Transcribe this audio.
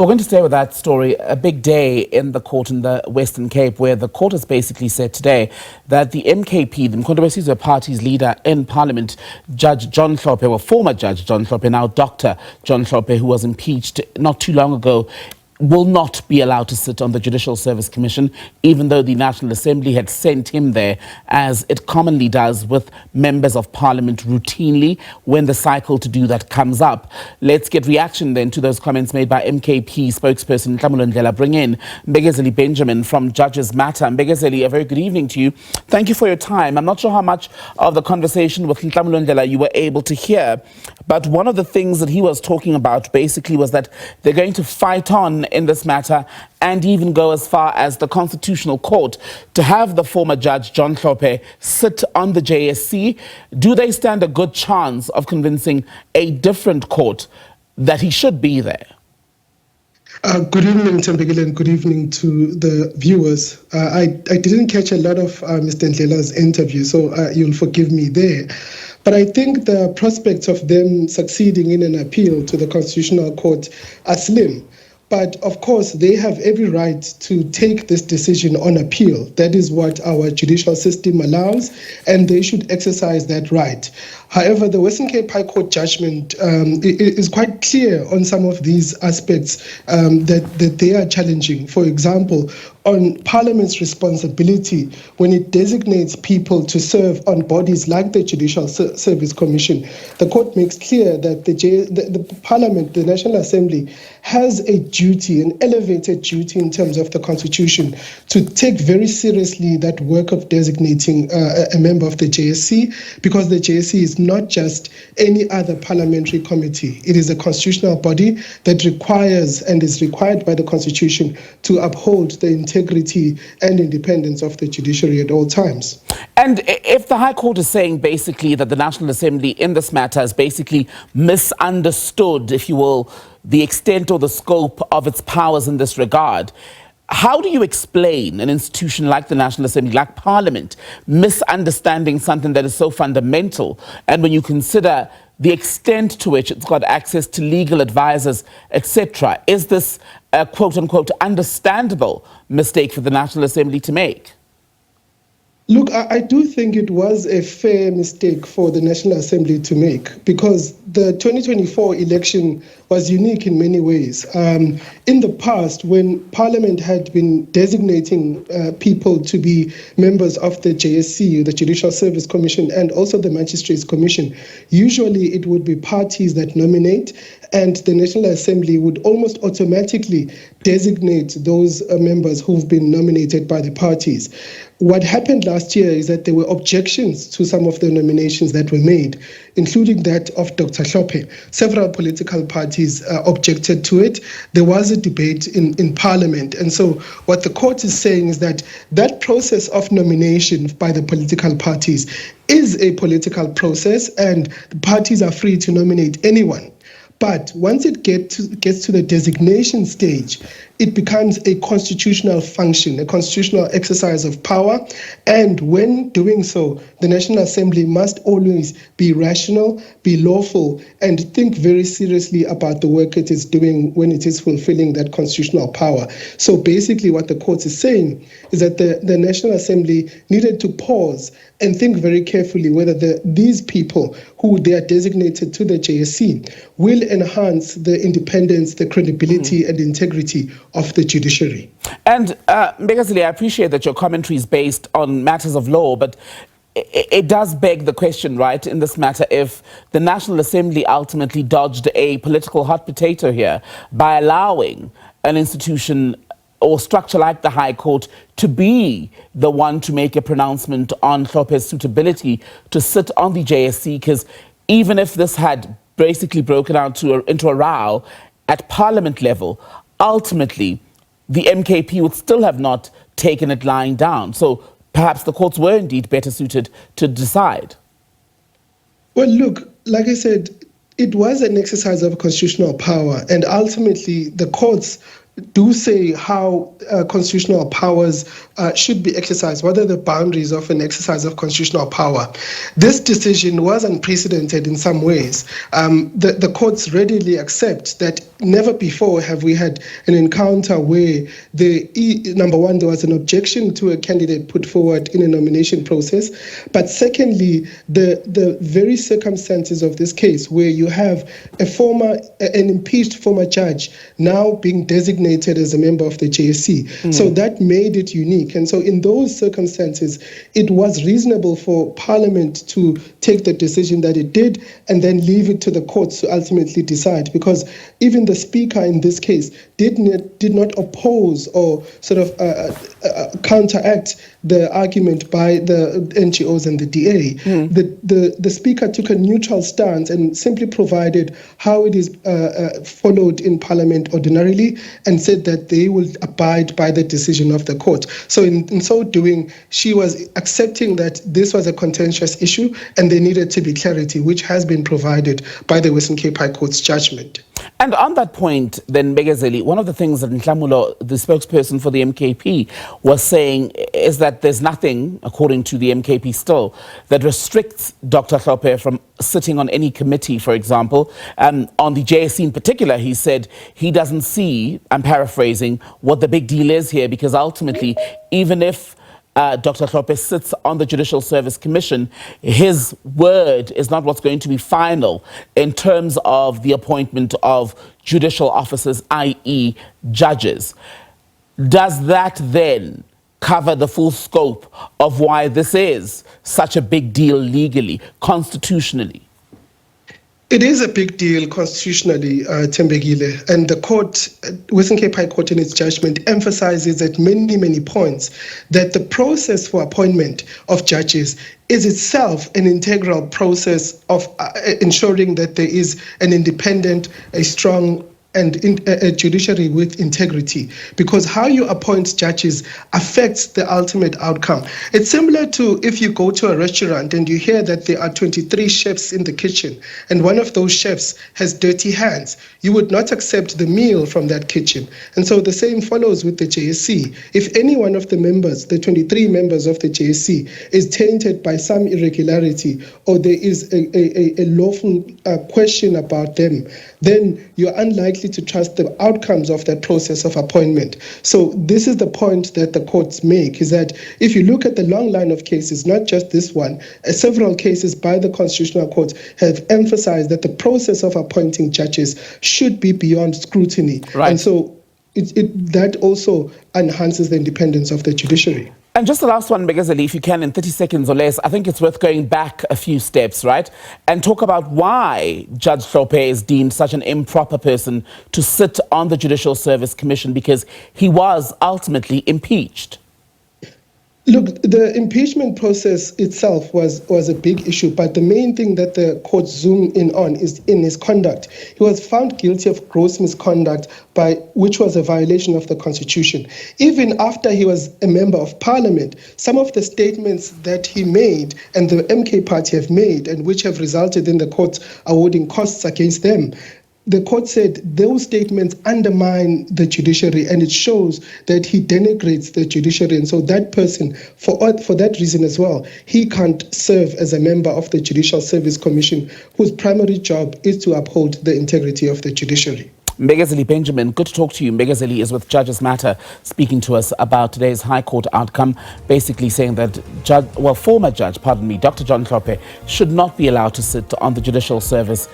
We're going to stay with that story. A big day in the court in the Western Cape, where the court has basically said today that the MKP, the Mkonto Party's leader in Parliament, Judge John Hlophe, or former Judge John Hlophe, now Dr John Hlophe, who was impeached not too long ago, will not be allowed to sit on the Judicial Service Commission, even though the National Assembly had sent him there, as it commonly does with members of Parliament routinely when the cycle to do that comes up. Let's get reaction then to those comments made by MKP spokesperson Ndlela. Bring in Mbekezeli Benjamin from Judges Matter. Mbekezeli, a very good evening to you. Thank you for your time. I'm not sure how much of the conversation with Ndlela you were able to hear, but one of the things that he was talking about basically was that they're going to fight on in this matter and even go as far as the Constitutional Court to have the former Judge John Hlophe sit on the JSC. Do they stand a good chance of convincing a different court that he should be there? Good evening, Mbekezeli, and good evening to the viewers. I didn't catch a lot of Mr. Ndlela's interview, so you'll forgive me there. But I think the prospects of them succeeding in an appeal to the Constitutional Court are slim. But of course, they have every right to take this decision on appeal. That is what our judicial system allows, and they should exercise that right. However, the Western Cape High Court judgment is quite clear on some of these aspects that they are challenging. For example, on Parliament's responsibility when it designates people to serve on bodies like the Judicial Service Commission, the court makes clear that the Parliament, the National Assembly, has a duty, an elevated duty in terms of the Constitution, to take very seriously that work of designating a member of the JSC, because the JSC is not just any other parliamentary committee. It is a constitutional body that requires and is required by the Constitution to uphold the integrity and independence of the judiciary at all times. And if the High Court is saying basically that the National Assembly in this matter has basically misunderstood, if you will, the extent or the scope of its powers in this regard, how do you explain an institution like the National Assembly, like Parliament, misunderstanding something that is so fundamental? And when you consider the extent to which it's got access to legal advisors, etc., is this a quote-unquote understandable mistake for the National Assembly to make? Look, I do think it was a fair mistake for the National Assembly to make, because the 2024 election was unique in many ways. In the past, when Parliament had been designating people to be members of the JSC, the Judicial Service Commission, and also the Magistrates Commission, usually it would be parties that nominate, and the National Assembly would almost automatically designate those members who've been nominated by the parties. What happened last year is that there were objections to some of the nominations that were made, including that of Dr. Hlophe. Several political parties objected to it. There was a debate in Parliament. And so what the court is saying is that that process of nomination by the political parties is a political process, and the parties are free to nominate anyone. But once it gets to the designation stage, it becomes a constitutional function, a constitutional exercise of power. And when doing so, the National Assembly must always be rational, be lawful, and think very seriously about the work it is doing when it is fulfilling that constitutional power. So basically what the court is saying is that the National Assembly needed to pause and think very carefully whether these people who they are designated to the JSC will enhance the independence, the credibility and integrity of the judiciary. And Mbekezeli, I appreciate that your commentary is based on matters of law, but it does beg the question, right, in this matter, if the National Assembly ultimately dodged a political hot potato here by allowing an institution or structure like the High Court to be the one to make a pronouncement on Hlophe's suitability to sit on the JSC, because even if this had basically broken out into a row at Parliament level, ultimately the MKP would still have not taken it lying down. So perhaps the courts were indeed better suited to decide. Well, look, like I said, it was an exercise of constitutional power, and ultimately the courts do say how constitutional powers should be exercised, what are the boundaries of an exercise of constitutional power. This decision was unprecedented in some ways. The courts readily accept that never before have we had an encounter where number one, there was an objection to a candidate put forward in a nomination process, but secondly, the very circumstances of this case where you have an impeached former judge now being designated as a member of the JSC. So that made it unique. And so in those circumstances, it was reasonable for Parliament to take the decision that it did and then leave it to the courts to ultimately decide, because even the Speaker in this case did not oppose or sort of counteract the argument by the NGOs and the DA. The Speaker took a neutral stance and simply provided how it is followed in Parliament ordinarily and said that they will abide by the decision of the court. So in so doing, she was accepting that this was a contentious issue and there needed to be clarity, which has been provided by the Western Cape High Court's judgment. And on that point, then, Mbekezeli, one of the things that Nhlamulo, the spokesperson for the MKP, was saying is that there's nothing, according to the MKP still, that restricts Dr Hlophe from sitting on any committee, for example. On the JSC in particular, he said he doesn't see, I'm paraphrasing, what the big deal is here, because ultimately, even if Dr Hlophe sits on the Judicial Service Commission, his word is not what's going to be final in terms of the appointment of judicial officers, i.e. judges. Does that then cover the full scope of why this is such a big deal legally, constitutionally? It is a big deal constitutionally, Mbekezeli, and the court, Western Cape High Court in its judgment, emphasizes at many, many points that the process for appointment of judges is itself an integral process of ensuring that there is an independent, a strong and a judiciary with integrity, because how you appoint judges affects the ultimate outcome. It's similar to if you go to a restaurant and you hear that there are 23 chefs in the kitchen and one of those chefs has dirty hands. You would not accept the meal from that kitchen. And so the same follows with the JSC. If any one of the members, the 23 members of the JSC, is tainted by some irregularity or there is a lawful question about them, then you're unlikely to trust the outcomes of that process of appointment. So this is the point that the courts make, is that if you look at the long line of cases, not just this one, several cases by the Constitutional Court have emphasized that the process of appointing judges should be beyond scrutiny. Right. And so that also enhances the independence of the judiciary. And just the last one, Mbekezeli, if you can, in 30 seconds or less, I think it's worth going back a few steps, right? And talk about why Judge Hlophe is deemed such an improper person to sit on the Judicial Service Commission, because he was ultimately impeached. Look, the impeachment process itself was a big issue, but the main thing that the court zoomed in on is in his conduct. He was found guilty of gross misconduct, which was a violation of the Constitution. Even after he was a member of Parliament, some of the statements that he made and the MK party have made, and which have resulted in the court awarding costs against them, the court said those statements undermine the judiciary, and it shows that he denigrates the judiciary. And so that person, for that reason as well, he can't serve as a member of the Judicial Service Commission, whose primary job is to uphold the integrity of the judiciary. Mbekezeli Benjamin, good to talk to you. Mbekezeli is with Judges Matter, speaking to us about today's High Court outcome, basically saying that former judge, Dr. John Hlophe should not be allowed to sit on the Judicial Service